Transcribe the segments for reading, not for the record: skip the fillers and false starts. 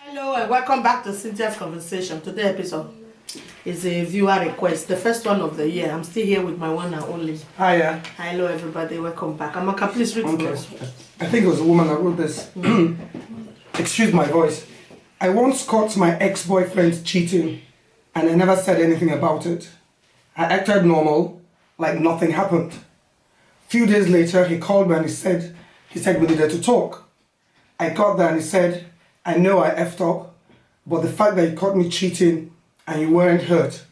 Hello and welcome back to Cynthia's Conversation. Today's episode is a viewer request, the first one of the year. I'm still here with my one and only. Hiya. Hello everybody, welcome back. Amaka, please read to us. I think it was a woman that wrote this. Excuse my voice. I once caught my ex-boyfriend cheating and I never said anything about it. I acted normal, like nothing happened. Few days later, he called me and he said we needed to talk. I got there and he said, I know I effed up, but the fact that you caught me cheating and you weren't hurt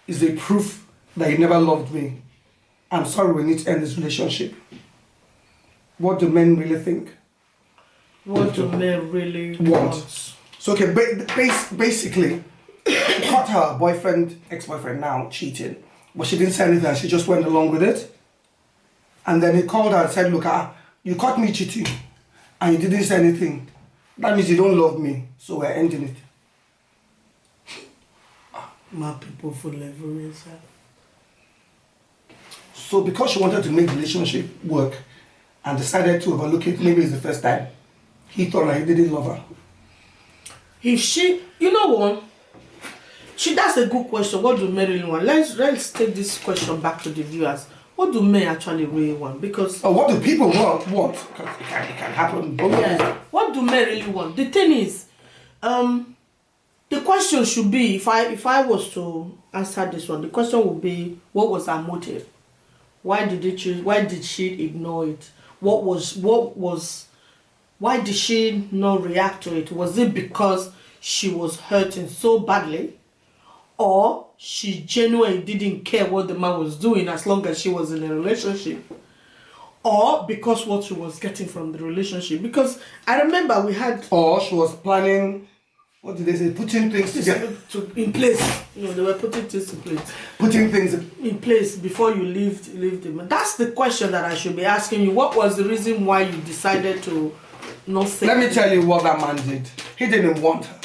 is a proof that you never loved me. I'm sorry, we need to end this relationship. What do men really think? What do men really want? So, okay, basically, she caught her boyfriend, ex-boyfriend now, cheating, but she didn't say anything, she just went along with it. And then he called her and said, look, you caught me cheating and you didn't say anything. That means you don't love me, so we're ending it. My people for leverage. So because she wanted to make the relationship work and decided to overlook it, maybe it's the first time, he thought that he didn't love her. If she, you know what? That's a good question. What do men really want? Let's take this question back to the viewers. What do men actually really want? Because what do people want? Because it can happen. Yeah. What do men really want? The thing is, the question should be, if I was to answer this one, the question would be, what was her motive? Why did they choose? Why did she ignore it? Why did she not react to it? Was it because she was hurting so badly, or she genuinely didn't care what the man was doing as long as she was in a relationship, or because what she was getting from the relationship? Because I remember we had... Or she was planning, what did they say, putting things together. In place. You know, they were putting things in place. Putting things in place before you leave the man. That's the question that I should be asking you. What was the reason why you decided to not say... Let me tell you what that man did. He didn't want her.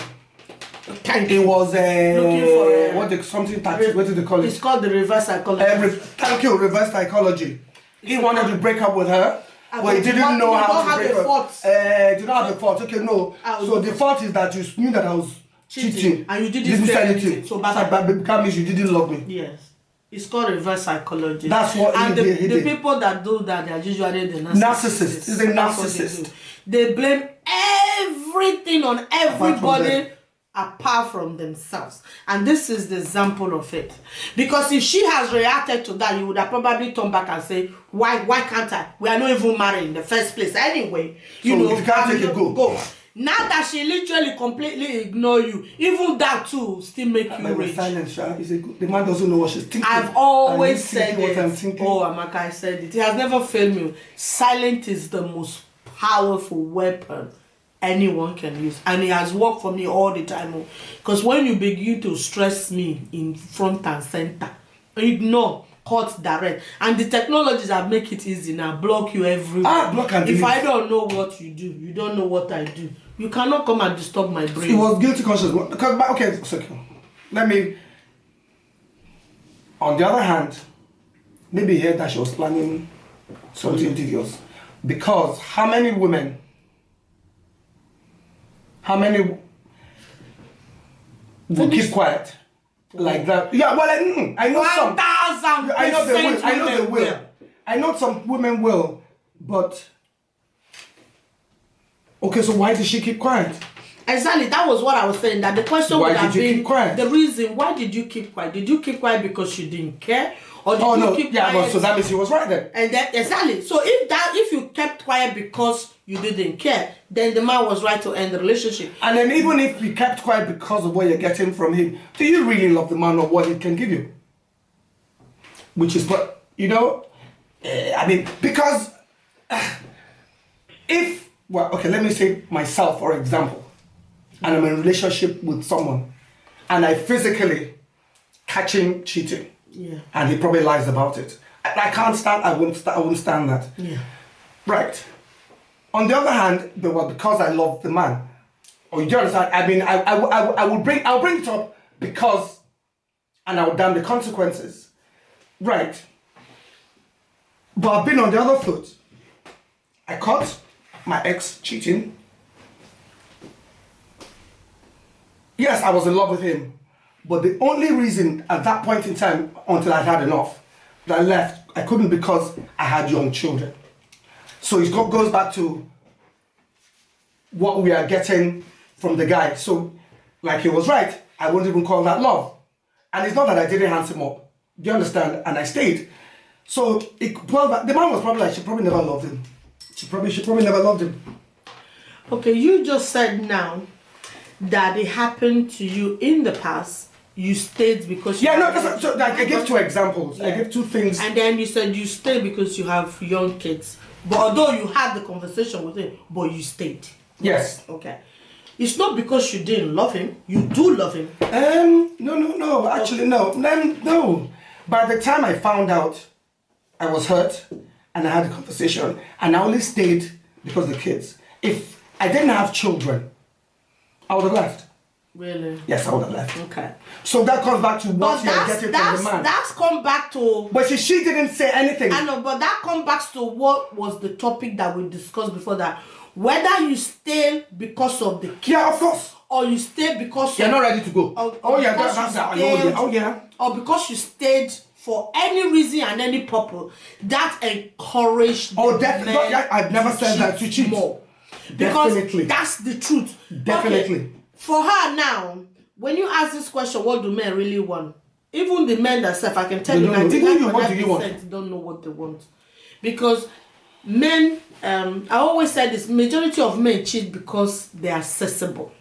Thank you. It was looking for something tactic. What do they call it? It's called the reverse psychology. Thank you, reverse psychology. He wanted to break up with her, but he didn't know how to break up. Did not have a fault. Okay, no. So the fault is that you knew that I was cheating and you didn't say anything. So that means you didn't love me. Yes. It's called reverse psychology. That's what he did. The people that do that, they are usually the narcissists. He's a narcissist. They blame everything on everybody apart from themselves. And this is the example of it. Because if she has reacted to that, you would have probably turned back and say, why can't I? We are not even married in the first place anyway. You know, you can't take it, go. Now that she literally completely ignore you, even that too still make you rage. The man doesn't know what she's thinking. I've always said it. Oh, Amaka, I said it. It has never failed me. Silence is the most powerful weapon anyone can use, and it has worked for me all the time. Because when you begin to stress me in front and center, ignore, cut direct, and the technologies that make it easy now block you everywhere. Block and delete. If I don't know what you do, you don't know what I do. You cannot come and disturb my brain. He was guilty conscious because okay. Let me. On the other hand, maybe he heard that she was planning something devious, because how many women will keep quiet like that? Yeah, well, I know 1,000%. I know they will. I know some women will, but okay. So why did she keep quiet? Exactly, that was what I was saying. That the question would have been keep quiet? The reason why did you keep quiet? Did you keep quiet because you didn't care, or did you keep quiet? Yeah, so that means he was right then. And then exactly. So if you kept quiet because you didn't care, then the man was right to end the relationship. And then even if you kept quiet because of what you're getting from him, do you really love the man or what he can give you? Which is what, you know, I mean, because let me say myself, for example, and I'm in a relationship with someone, and I physically catch him cheating, and he probably lies about it. I can't stand. I wouldn't stand that. Yeah. Right. On the other hand, because I love the man. Or you understand? I mean, I'll bring it up because, and I will damn the consequences. Right. But I've been on the other foot. I caught my ex cheating. Yes, I was in love with him. But the only reason at that point in time, until I had enough, that I left, I couldn't because I had young children. So it goes back to what we are getting from the guy. So, like he was right, I wouldn't even call that love. And it's not that I didn't hands him up. Do you understand? And I stayed. So the man was probably like, she probably never loved him. She probably never loved him. Okay, you just said now that it happened to you in the past. You stayed because you I gave 2 examples. Yeah. I gave 2 things. And then you said you stayed because you have young kids. But although you had the conversation with him, but you stayed. Yes. Okay. It's not because you didn't love him. You do love him. No. Actually, no. No. By the time I found out, I was hurt, and I had a conversation, and I only stayed because of the kids. If I didn't have children, I would have left. Really? Yes, I would have left. Okay. So that comes back to what you're getting from the man. That's come back to... But she didn't say anything. I know, but that comes back to what was the topic that we discussed before that. Whether you stay because of the kids... Yeah, of course. Or you stay because... You're not ready to go. Or because you stayed for any reason and any purpose, that encouraged definitely. I've never said that to cheat. More. Because definitely. That's the truth. Definitely. Okay. For her now, when you ask this question, what do men really want? Even the men themselves, I can tell you, 99% don't know what they want. Because men, I always said this, majority of men cheat because they're accessible.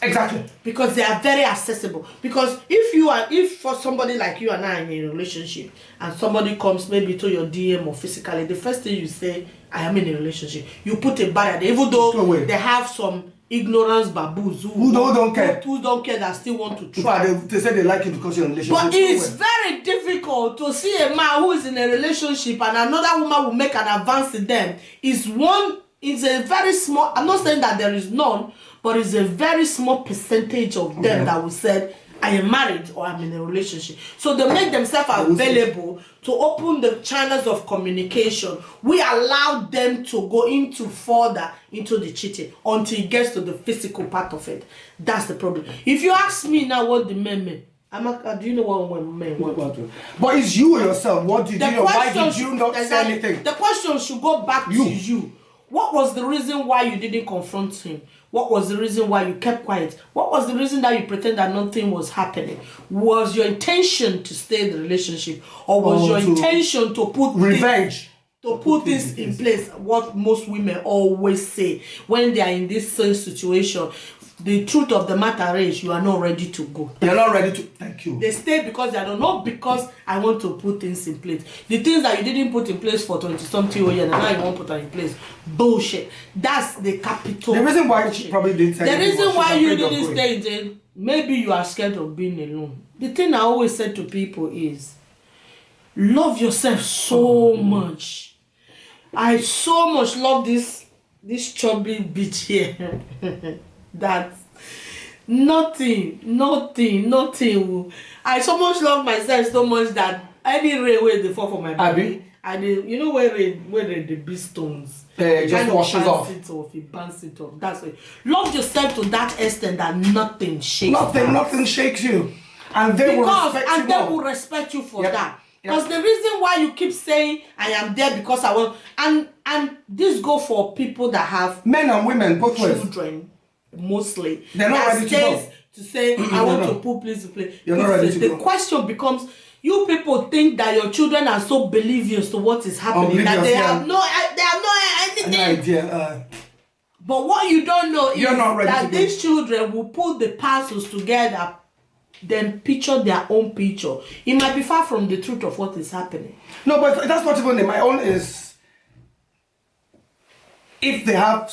Exactly. Because they are very accessible. Because if for somebody like you and I in a relationship, and somebody comes maybe to your DM or physically, the first thing you say, I am in a relationship. You put a barrier there, even though they have some ignorance baboos who don't care that still want to try. They say they like you because you're in a relationship. But it's very difficult to see a man who is in a relationship and another woman will make an advance to them. It's a very small, I'm not saying that there is none, but it's a very small percentage of them that will say, I am married or I'm in a relationship. So they make themselves available to open the channels of communication. We allow them to go further into the cheating until it gets to the physical part of it. That's the problem. If you ask me now what the men mean, do you know what men want? But it's you yourself. What did you know? Why did you not say anything? The question should go back to you. What was the reason why you didn't confront him? What was the reason why you kept quiet? What was the reason that you pretend that nothing was happening? Was your intention to stay in the relationship? Or was your intention to put revenge? To put things in place? What most women always say when they are in this same situation. The truth of the matter is you are not ready to go. You're not ready to... Thank you. They stay because they are not because I want to put things in place. The things that you didn't put in place for 20-something years and now you won't put them in place. Bullshit. That's the capital. The reason why she probably didn't say the reason why you didn't stay in jail, maybe you are scared of being alone. The thing I always said to people is, love yourself much. I so much love this chubby bitch here. That nothing I so much love myself so much that any rain where they fall for my body, you know where the big stones just washes off. It bounces it off. That's it. Love yourself to that extent that nothing shakes. Nothing shakes you, and they will respect you for that. Because the reason why you keep saying I am there because I want, and this go for people that have men and women, both children. Mostly they're not ready to say I want to put place to play. You're not ready to go. The question becomes, you people think that your children are so oblivious to what is happening that they have no anything. An idea. But what you don't know is that these children will put the parcels together, then picture their own picture. It might be far from the truth of what is happening. No, but that's not even my own. Is if they have.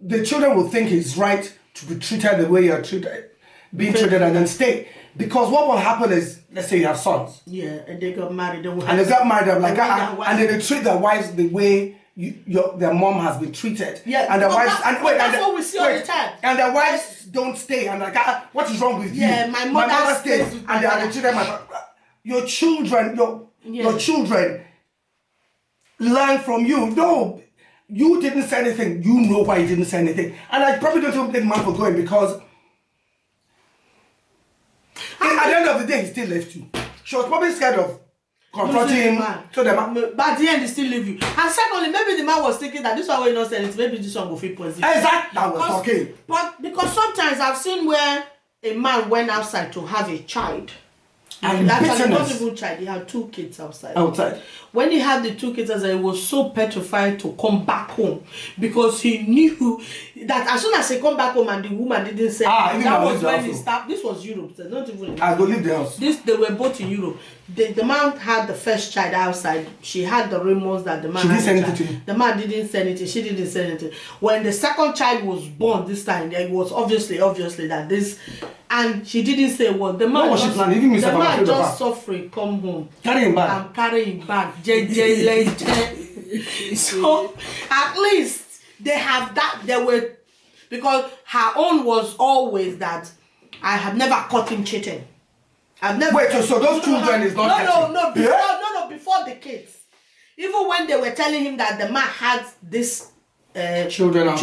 The children will think it's right to be treated the way you're treated, being treated, and then stay. Because what will happen is, let's say you have sons. Yeah, and they got married. And they got married, and then they treat their wives the way their mom has been treated. Yeah, and their wives. That's what we see all the time. And their wives don't stay, and like, what is wrong with you? Yeah, my mother stays, and they are the children. Your children learn from you. No. You didn't say anything. You know why you didn't say anything. And I probably don't even blame man for going because at the end of the day, he still left you. She was probably scared of confronting him. So the man, but at the end, he still leave you. And secondly, maybe the man was thinking that this one will not sell it. Maybe this one will feel positive. exactly, that was talking. But because sometimes I've seen where a man went outside to have a child. And actually not bitterness. even child, he had 2 kids outside. Outside. When he had the 2 kids outside, he was so petrified to come back home because he knew that as soon as he come back home and the woman didn't say anything, that was when he stopped. This was Europe, so not even. I go leave the house. They were both in Europe. The man had the first child outside. She had the rumors that the man. She didn't had say a child. anything. The man didn't say anything. She didn't say anything. When the second child was born this time, it was obviously that this, and she didn't say what. The man What was she just, planning? Even the Mr. man Babafedo just back. suffering, come home. Carry him back. I'm carrying back. So at least they have that. They were, because her own was always that I have never caught him cheating. I've never. Wait, so those children is not before the kids. Even when they were telling him that the man had this Children.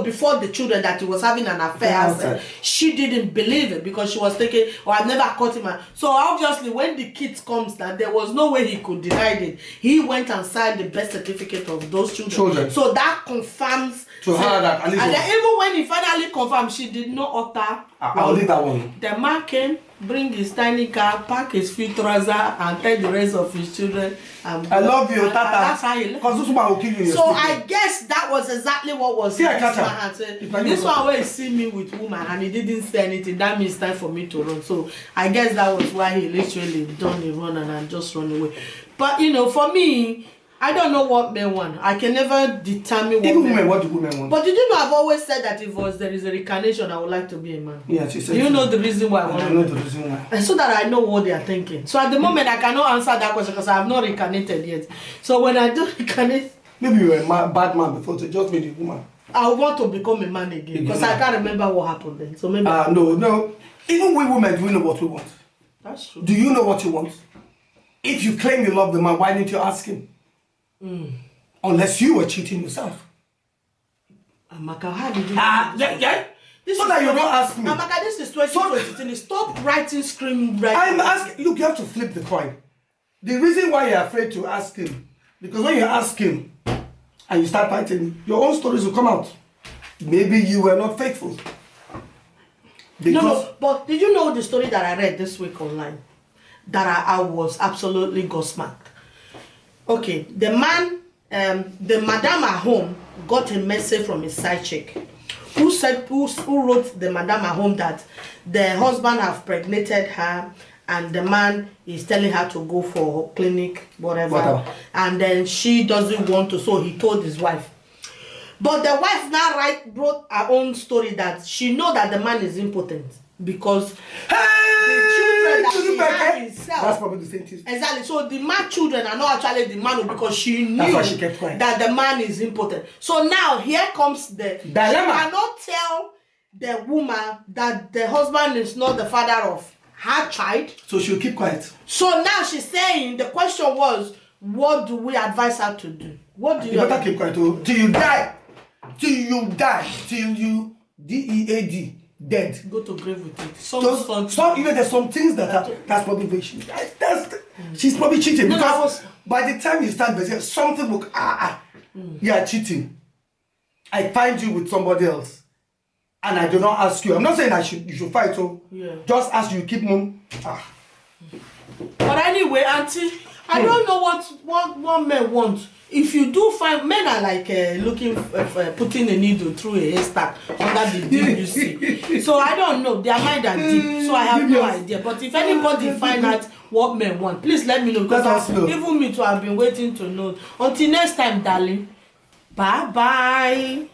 before the children, that he was having an affair outside, she didn't believe it because she was thinking, oh, I've never caught him. So obviously when the kids comes that there was no way he could deny it. He went and signed the birth certificate of those children. So that confirms to her that at least. and then even when he finally confirmed, she did not utter. I'll leave that one. The man came, bring his tiny car, pack his few trousers, and tell the rest of his children. I love you, Tata. That's how he left. Because this woman will kill you in your So sleep. I guess that was exactly what was See, I this catch her. man had said. If I This knew one where he see me with woman and he didn't say anything, that means time for me to run. So I guess that was why he literally done a run and I just run away. But for me, I don't know what men want. I can never determine what Even men women, what do women want? But did you know I've always said that if there is a reincarnation, I would like to be a man. Yeah, she said. Do you know the reason why I want I to know be? the reason why. And so that I know what they are thinking. So at the moment, I cannot answer that question because I have not reincarnated yet. So when I do reincarnate, Maybe you were a bad man before, so just made you a woman. I want to become a man again because I can't remember what happened then. So maybe. No. Even we women, do we know what we want? That's true. Do you know what you want? If you claim you love the man, why didn't you ask him? Unless you were cheating yourself. Amaka, how did you? Yeah. This So is that you don't ask me. Amaka, this is 2023. Stop writing scream right. I'm asking. Look, you have to flip the coin. The reason why you're afraid to ask him, because when you ask him and you start fighting, your own stories will come out. Maybe you were not faithful. Because No, but did you know the story that I read this week online? That I was absolutely gobsmacked. Okay, the man, the madam at home got a message from his side chick who wrote the madam at home that the husband have pregnated her and the man is telling her to go for clinic, whatever. And then she doesn't want to, so he told his wife. But the wife now wrote her own story that she know that the man is impotent because the children that she had himself. That's probably the same thing. Exactly. So the man children are not actually the man because she knew That's why she kept quiet. that the man is impotent. So now here comes the dilemma. She cannot tell the woman that the husband is not the father of her child. So she'll keep quiet. So now she's saying the question was, what do we advise her to do? What do You you better keep quiet till you die. Till you die. Till you DEAD. Dead. go to grave with it? There's some things that's probably very she's probably cheating No, because by the time you start something will you are cheating. I find you with somebody else and I do not ask you. I'm not saying you should fight, so just ask you keep mum. But anyway, auntie, I don't know what men want. If you do find men are like putting a needle through a haystack under the deep, you see. So I don't know. Their mind are deep, so I have no idea. But if anybody find out what men want, please let me know because even me too, I've been waiting to know. Until next time, darling. Bye bye.